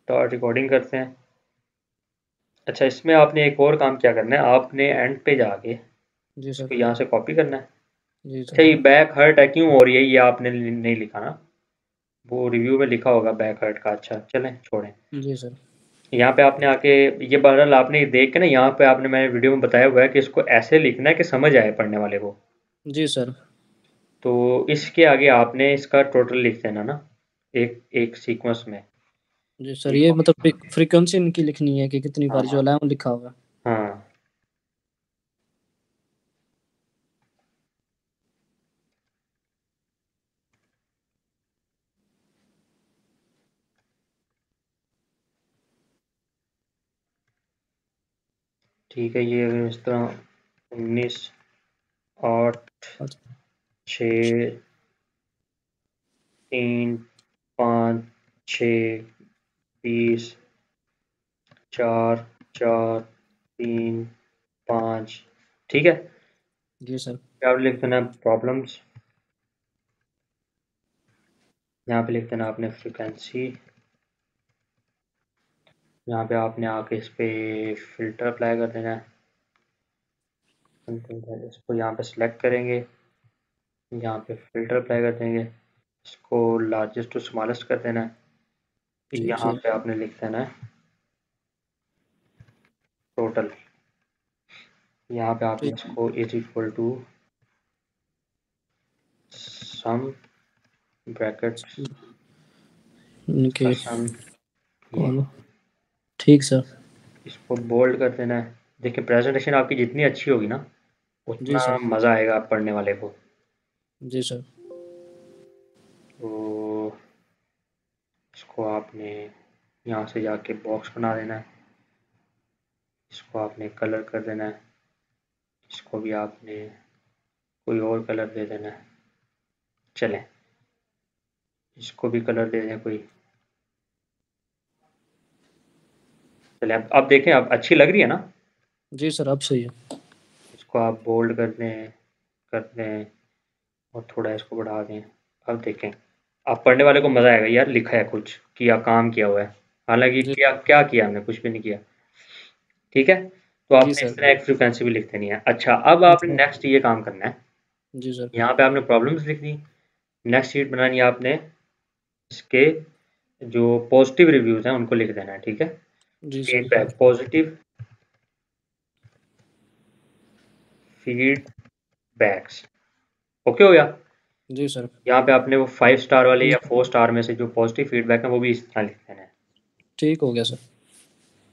Start recording करते हैं। अच्छा, इसमें आपने एक और काम क्या करना है, आपने एंड पे जाके जी सर। इसको यहाँ से कॉपी करना है। जी अच्छा, सर। ये बैक हर्ट है, क्यों हो रही है ये आपने नहीं लिखा ना, वो रिव्यू में लिखा होगा बैक हर्ट का। अच्छा चलें छोड़ें। जी सर। यहाँ पे आपने आके ये बहरहाल आपने देख के ना, यहाँ पे आपने मैंने वीडियो में बताया हुआ है कि इसको ऐसे लिखना है कि समझ आए पढ़ने वाले को। जी सर। तो इसके आगे आपने इसका टोटल लिख देना ना, एक एक सीक्वेंस में। जी सर, ये ये मतलब फ्रीक्वेंसी इनकी लिखनी है कि कितनी बार, जो हाँ अलार्म लिखा होगा। हाँ, ठीक है। ये इस तरह 19, 8, अच्छा। 6, 3, 5, 6, 20, 4, 4, 3, 5, ठीक है। जी सर। क्या लिख देना, प्रॉब्लम्स, यहाँ पे लिख देना आपने फ्रिक्वेंसी। यहाँ पे आपने आके इस पे फिल्टर अप्लाई कर देना है। इसको यहाँ पे सिलेक्ट करेंगे, यहाँ पे फिल्टर अप्लाई कर देंगे, इसको लार्जेस्ट टू स्मॉलेस्ट कर देना है। ठीक यहाँ सर। पे आपने लिख देना है टोटल। यहाँ पे आपने ठीक। इसको is equal to sum bracket का इनके सम, ये कॉल। ठीक सर। इसको बोल्ड कर देना है। देखिए प्रेजेंटेशन आपकी जितनी अच्छी होगी ना, जी उतना सर। मज़ा आएगा पढ़ने वाले को। जी सर। तो इसको आपने यहाँ से जाके बॉक्स बना देना है, इसको आपने कलर कर देना है, इसको भी आपने कोई और कलर दे देना है। चलें, इसको भी कलर दे दें कोई। चलें, अब देखें, अब अच्छी लग रही है ना। जी सर, अब सही है। इसको आप बोल्ड कर दें और थोड़ा इसको बढ़ा दें। अब देखें, अब पढ़ने वाले को मज़ा आएगा, यार लिखा है कुछ, किया, काम किया हुआ है। हालांकि जी। क्या क्या किया हमने, कुछ भी नहीं किया। ठीक है, तो जी आपने इस सर। तरह एक फ्रीक्वेंसी भी लिख देनी है। अच्छा, अब आपने अच्छा। नेक्स्ट ये काम करना है, जी सर। यहाँ पे आपने प्रॉब्लम्स लिख दी। नेक्स्ट शीट बनानी है आपने, इसके जो पॉजिटिव रिव्यूज़ हैं उनको लिख देना है। ठीक है, जी sir. Feedback, positive feedbacks, okay हो गया। जी सर। यहाँ पे आपने वो 5 स्टार वाले या 4 स्टार में से जो पॉजिटिव फीडबैक है वो भी इस तरह लिख देना है। ठीक हो गया सर।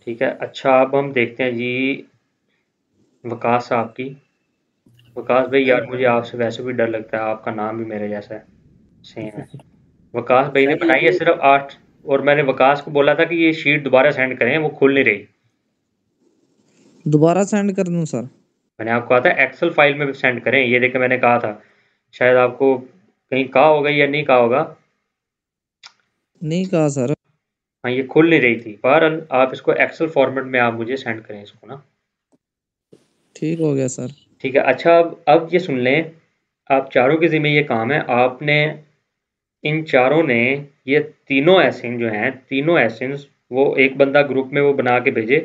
ठीक है। अच्छा, अब हम देखते हैं जी वकास साहब की। वकास भाई, यार मुझे आपसे वैसे भी डर लगता है, आपका नाम भी मेरे जैसा है, सेम है। वकास भाई ने बनाई है सिर्फ 8, और मैंने वकास को बोला था कि ये शीट दोबारा सेंड करें, वो खुल नहीं रही। दोबारा सेंड कर दूं सर? मैंने आपको कहा था एक्सेल फाइल में सेंड करें, ये देखे मैंने कहा था, शायद आपको कहीं कहा होगा या नहीं कहा होगा। नहीं कहा सर। हाँ, ये खुल नहीं रही थी। बहरहाल आप इसको एक्सेल फॉर्मेट में आप मुझे सेंड करें इसको ना। ठीक हो गया सर। ठीक है। अच्छा, अब ये सुन लें, आप चारों के ज़िम्मे ये काम है, आपने इन चारों ने, ये तीनों एसेन जो हैं, तीनों एसेंस, वो एक बंदा ग्रुप में वो बना के भेजे।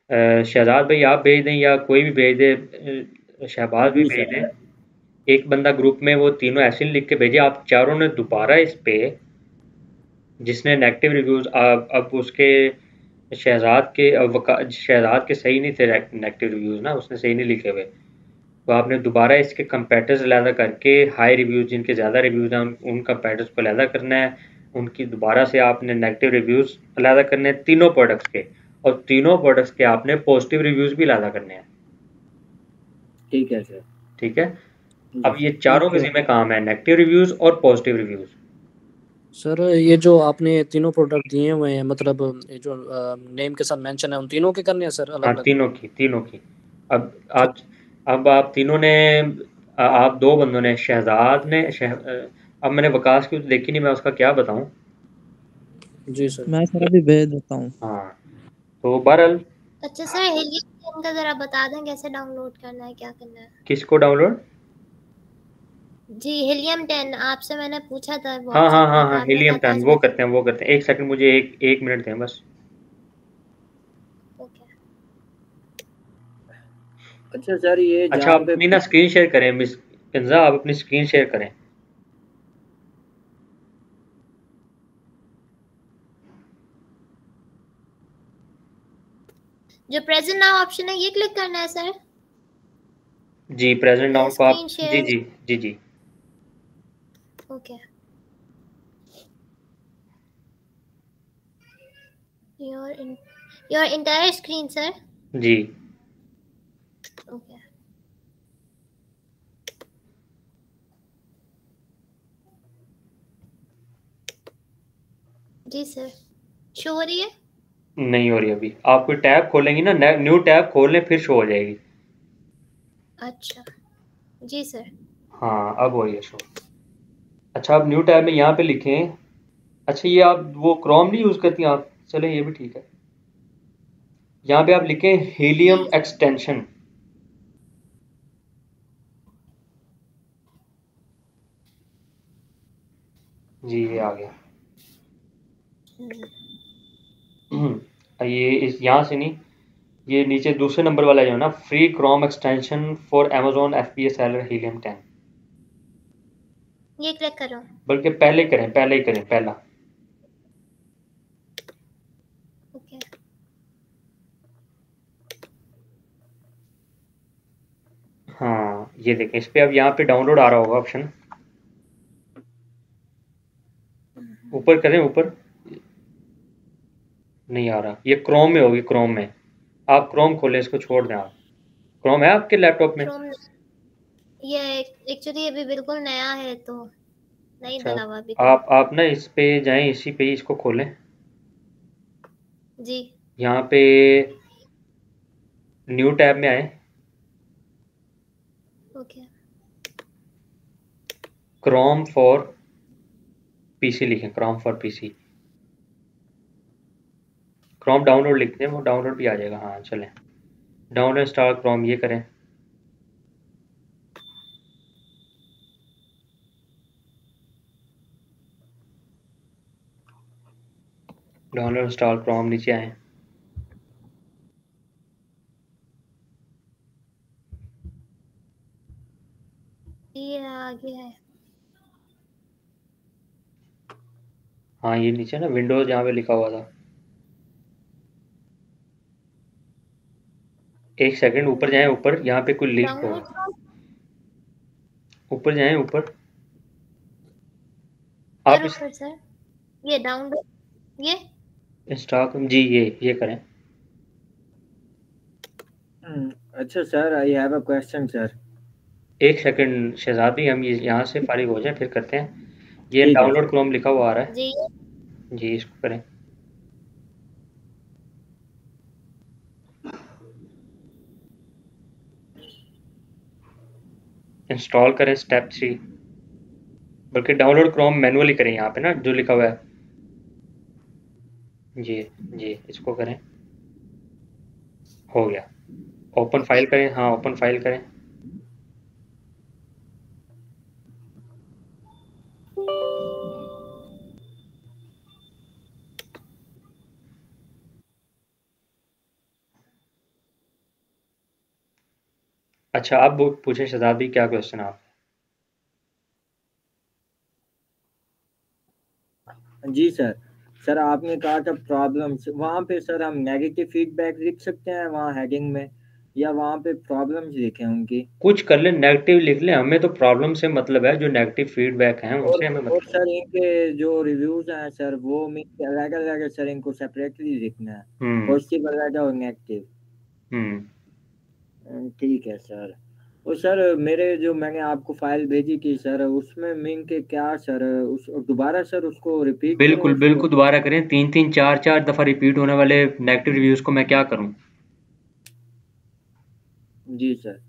शहजाद भाई आप भेज दें या कोई भी भेज दे, शहबाज भी जी भेज सर। दें। एक बंदा ग्रुप में वो तीनों एसेन लिख के भेजे। आप चारों ने दोबारा इस पे, जिसने नेगेटिव रिव्यूज़, अब उसके शहजाद के सही नहीं थे नेगेटिव रिव्यूज़ ना, उसने सही नहीं लिखे हुए। तो आपने दोबारा इसके कंपेटर्स अलहदा करके, हाई रिव्यूज़ जिनके ज़्यादा रिव्यूज़ हैं उन कंपेटर्स को अलहदा करना है, उनकी दोबारा से आपने नेगेटिव रिव्यूज़ अलहदा करने हैं तीनों प्रोडक्ट्स के, और तीनों प्रोडक्ट्स के आपने पॉजिटिव रिव्यूज़ भी अलहदा करने हैं। ठीक है सर। ठीक है, जी अब ये चारों के ओके। ज़िम्मे काम है, नेगेटिव रिव्यूज़ और पॉजिटिव रिव्यूज़। सर, ये जो आपने तीनों प्रोडक्ट दिए हुए हैं, मतलब ये जो नेम के साथ मेंशन है, उन तीनों के करने हैं सर, अलग हाँ, अलग? तीनों की। अब ठीक। आप अब आप तीनों ने, आप दो बंदों ने, अब मैंने वकास की तो देखी नहीं, मैं उसका क्या बताऊं। जी सर। मैं सर अभी भेज देता हूँ। हाँ, तो बहरहाल, अच्छा सर, हेलियन का जरा बता दें कैसे डाउनलोड करना है, क्या करना है? किसको डाउनलोड? जी हीलियम 10 आपसे मैंने पूछा था हाँ व्हाट्सएप हाँ पे, हाँ तो हाँ आपने हीलियम कहा था 10 आज वो बता। करते हैं, वो करते हैं। एक सेकंड, मुझे एक मिनट दें बस। ओके अच्छा सर, ये अच्छा, जहाँ आप पे अपनी ना स्क्रीन शेयर करें मिस पिंजा, आप अपनी स्क्रीन शेयर करें। जो प्रेजेंट नाउ ऑप्शन है ये क्लिक करना है सर, जी प्रेजेंट ये नाउन को आप स्क्रीन जी शेयर। जी जी जी okay your entire screen sir. जी ओके जी सर, शो हो रही है? नहीं हो रही अभी। आप कोई टैब खोलेंगी ना, न्यू टैब खोल लें फिर शो हो जाएगी। अच्छा जी सर। हाँ अब हो रही है शो। अच्छा, आप न्यू टैब में यहाँ पे लिखें। अच्छा, ये आप वो क्रोम नहीं यूज़ करती आप? चले ये भी ठीक है। यहाँ पे आप लिखें हीलियम जी एक्सटेंशन। जी ये आ गया। ये इस यहाँ से नहीं, ये नीचे दूसरे नंबर वाला जो है ना, free Chrome extension for Amazon FPS seller helium 10। ये क्लिक करो। बल्कि पहले करें, पहले ही करें पहला। ओके हाँ ये देखें, इस पे अब यहाँ पे डाउनलोड आ रहा होगा ऑप्शन। ऊपर करें, ऊपर नहीं आ रहा। ये क्रोम में होगी, क्रोम में। आप क्रोम खोलें, इसको छोड़ दें आप। क्रोम है आपके लैपटॉप में? क्रोम, ये एक्चुअली अभी बिल्कुल नया है तो नहीं अच्छा, डला हुआ अभी क्रोम। आप ना इस पे जाएं, इसी पे ही इसको खोलें। जी यहाँ पे न्यू टैब में आए। ओके क्रोम फॉर पीसी लिखें, Chrome for PC. Chrome download लिखते हैं, वो डाउनलोड भी आ जाएगा। हाँ चलें, डाउनलोड इंस्टॉल क्रोम ये करें। डाउनलोड इंस्टॉल क्रोम नीचे आए। ये आगे है। हाँ ये नीचे ना विंडोज यहाँ पे लिखा हुआ था। एक सेकंड ऊपर जाएं, ऊपर यहाँ पे कोई लिंक डाउनलोड होगा। करो ऊपर जाएं, ऊपर आप सर, इस ऊपर सर, ये डाउनलोड, ये इंस्टॉल जी ये करें। अच्छा sir, I have a question sir. एक सेकंड शहजादी, हम ये यहाँ से फारिग हो जाए फिर करते हैं। ये ठीक है डाउनलोड सर। क्रोम लिखा हुआ आ रहा है। जी जी इसको करें। इंस्टॉल करें स्टेप 3। बल्कि डाउनलोड क्रोम मैनुअली करें, यहाँ पे ना जो लिखा हुआ है। जी जी इसको करें। हो गया। ओपन ओके फाइल करें। हाँ ओपन फाइल करें। अच्छा, अब पूछे शहजादी, क्या क्वेश्चन आप? जी सर। सर आपने कहा था प्रॉब्लम्स, वहाँ पे सर हम नेगेटिव फीडबैक लिख सकते हैं वहाँ हेडिंग में, या वहाँ पे प्रॉब्लम्स लिखे उनकी? कुछ कर लें, नेगेटिव लिख लें, हमें तो प्रॉब्लम से मतलब है। जो नेगेटिव फीडबैक हैं और उनसे हमें और मतलब है। सर इनके जो रिव्यूज हैं सर, वो में अलग अलग है सर, इनको सेपरेटली लिखना है, हम्म पॉजिटिव अलग और नेगेटिव। हम्म ठीक है सर। और सर मेरे जो मैंने आपको फाइल भेजी थी सर, उसमें मिंग के क्या सर, उस दोबारा सर उसको रिपीट करूँ बिल्कुल उसको? बिल्कुल दोबारा करें। तीन तीन चार चार दफ़ा रिपीट होने वाले नेगेटिव रिव्यूज़ को मैं क्या करूं? जी सर।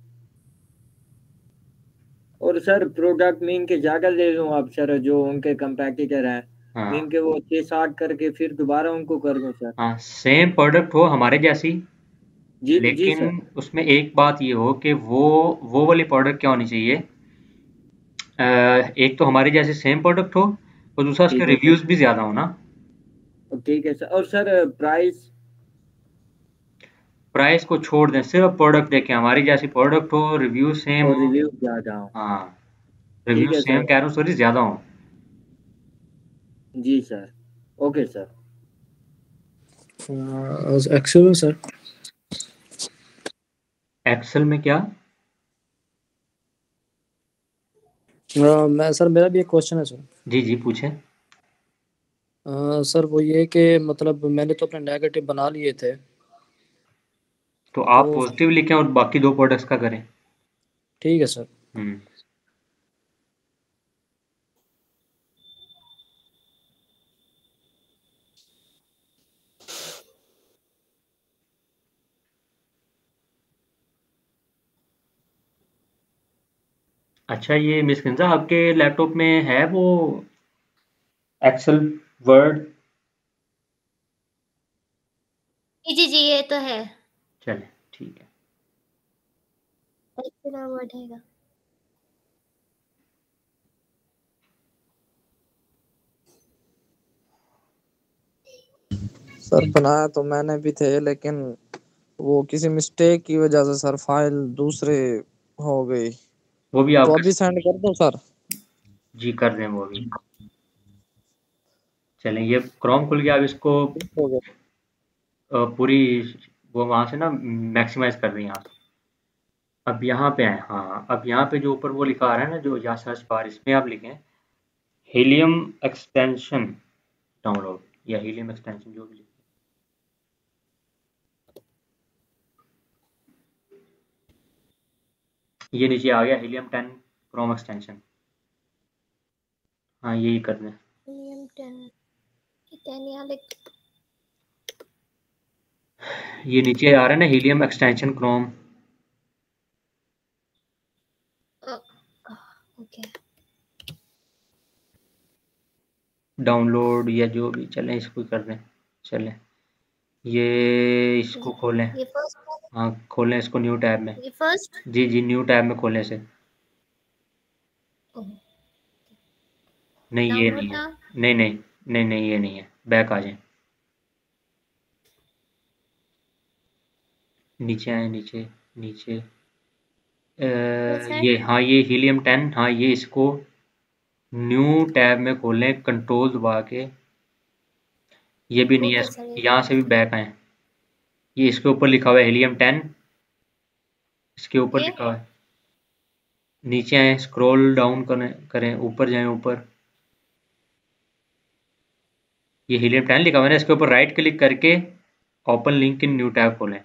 और सर प्रोडक्ट मीन के ज्यादा ले लूँ आप सर, जो उनके कंपेटिटर हैं मीन हाँ के, वो 6-7 करके फिर दोबारा उनको कर दूँ सर? हाँ, सेम प्रोडक्ट हो हमारे जैसी, जी जी लेकिन सर। उसमें एक बात ये हो कि वो वाली प्रोडक्ट क्या होनी चाहिए एक तो हमारी जैसे सेम प्रोडक्ट हो और दूसरा उसके ठीक है रिव्यूज भी ज्यादा हो ना। ठीक है सर। और सर प्राइस? प्राइस को छोड़ दें, सिर्फ प्रोडक्ट देखें, हमारी जैसी प्रोडक्ट हो, रिव्यू सेम और हो। रिव्यू ज़्यादा हो? हाँ, ठीक रिव्यू है सेम सर। कह रहा हूँ, सॉरी ज्यादा हो। जी सर। Okay sir. एक्सेल में सर। एक्सेल में क्या? मैं सर, मेरा भी एक क्वेश्चन है सर। जी जी पूछें। सर वो ये कि मतलब मैंने तो अपने नेगेटिव बना लिए थे तो तो। आप पॉजिटिव लिखें और बाकी दो प्रोडक्ट्स का करें। ठीक है सर। हम्म। अच्छा, ये मिस किंजा आपके लैपटॉप में है वो एक्सेल, वर्ड? जी जी जी, ये तो है। चलें, ठीक है। एक्सेल और वर्ड हैगा। सर बनाया तो मैंने भी थे, लेकिन वो किसी मिस्टेक की वजह से सर फाइल दूसरे हो गई। वो भी तो आपका? अभी सेंड कर दो सर। जी कर दें वो भी। चलें, ये क्रोम खुल गया, अब इसको ठीक हो गया। पूरी वो वहाँ से ना मैक्सिमाइज कर दें यहाँ से। अब यहाँ पे आए, हाँ, अब यहाँ पे जो ऊपर वो लिखा आ रहा है ना, जो यहाँ सर्च बार, इसमें आप लिखें हीलियम एक्सटेंशन डाउनलोड, या हीलियम एक्सटेंशन जो भी लिखें। ये नीचे आ गया हीलियम 10 क्रोम एक्सटेंशन। हाँ, यही कर दें। मीडियम 10, 10 यहाँ लिख। ये नीचे आ रहा है ना helium extension Chrome. Okay. Download या जो भी, चलें इसको कर दें। चलें, ये इसको खोलें। ये फर्स्ट। हाँ खोलें इसको न्यू टैब में। ये फर्स्ट। जी जी, न्यू टैब में खोलें इसे। नहीं ये नहीं डाउनलोड है। ना। नहीं नहीं, नहीं नहीं ये नहीं है, बैक आ जाए। नीचे आए, नीचे नीचे। दिस है। ये हाँ, ये हीलियम 10, हाँ ये इसको न्यू टैब में खोलें, कंट्रोल दबा के। ये भी नहीं है, ओके सर, ये यहाँ से भी बैक आए। ये इसके ऊपर लिखा हुआ है हीलियम 10, इसके ऊपर ये लिखा हुआ है। नीचे आए, स्क्रॉल डाउन करें, ऊपर जाएं, ऊपर। ये हीलियम 10 लिखा हुआ है ना, इसके ऊपर राइट क्लिक करके open link in new tab खोलें।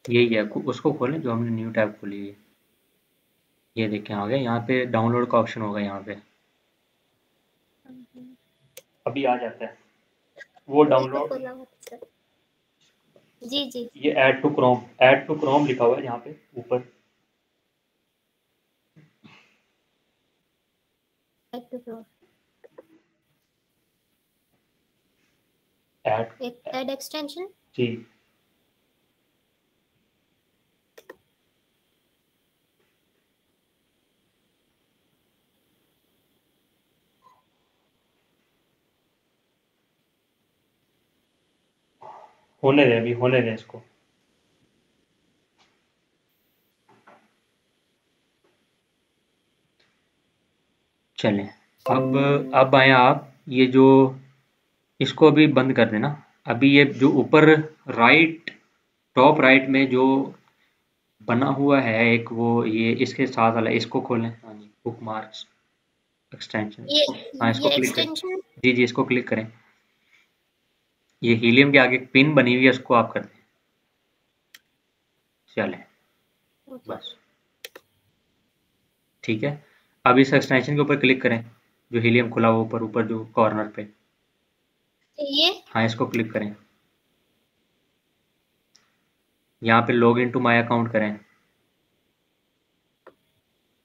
यही है, उसको खोलें जो हमने न्यू टैब खोली है। ये देखें आ गया, यहाँ पे डाउनलोड का ऑप्शन होगा यहाँ पे। अभी आ जाता है वो ये तो डाउनलोड। खोला हुआ था सर। जी जी। ये ऐड टू क्रोम लिखा हुआ है यहाँ पे ऊपर। Add to Chrome. Add. Add extension. जी, होने दें, अभी होने दें इसको। चलें, अब आए आप, ये जो इसको अभी बंद कर देना। अभी ये जो ऊपर राइट, टॉप राइट में जो बना हुआ है एक, वो ये इसके साथ वाला, इसको खोलें। हाँ जी, बुक मार्क्स एक्सटेंशन, ये इसको, हाँ इसको ये क्लिक करें। एक्सटेंशन। जी जी, इसको क्लिक करें। ये हीलियम के आगे एक पिन बनी हुई है, उसको आप कर दें। चलें, ओके। बस ठीक है। अब इस एक्सटेंशन के ऊपर क्लिक करें, जो हीलियम खुला हुआ ऊपर ऊपर जो कॉर्नर पे। ये हाँ, इसको क्लिक करें, यहाँ पे log in to my account करें,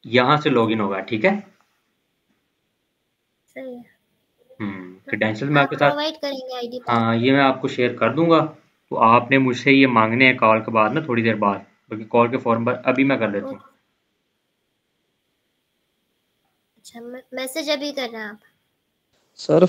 यहाँ से लॉगिन होगा, ठीक है। सही है। क्रेडेंशियल मैं आप आपके साथ, प्रोवाइड करेंगे आईडी पासवर्ड? हाँ ये मैं आपको शेयर कर दूंगा। तो आपने मुझसे ये मांगने हैं कॉल के बाद ना, थोड़ी देर बाद, बल्कि कॉल के फौरन बाद अभी मैं कर देता हूँ। अच्छा, मैसेज अभी कर रहे हैं आप? सर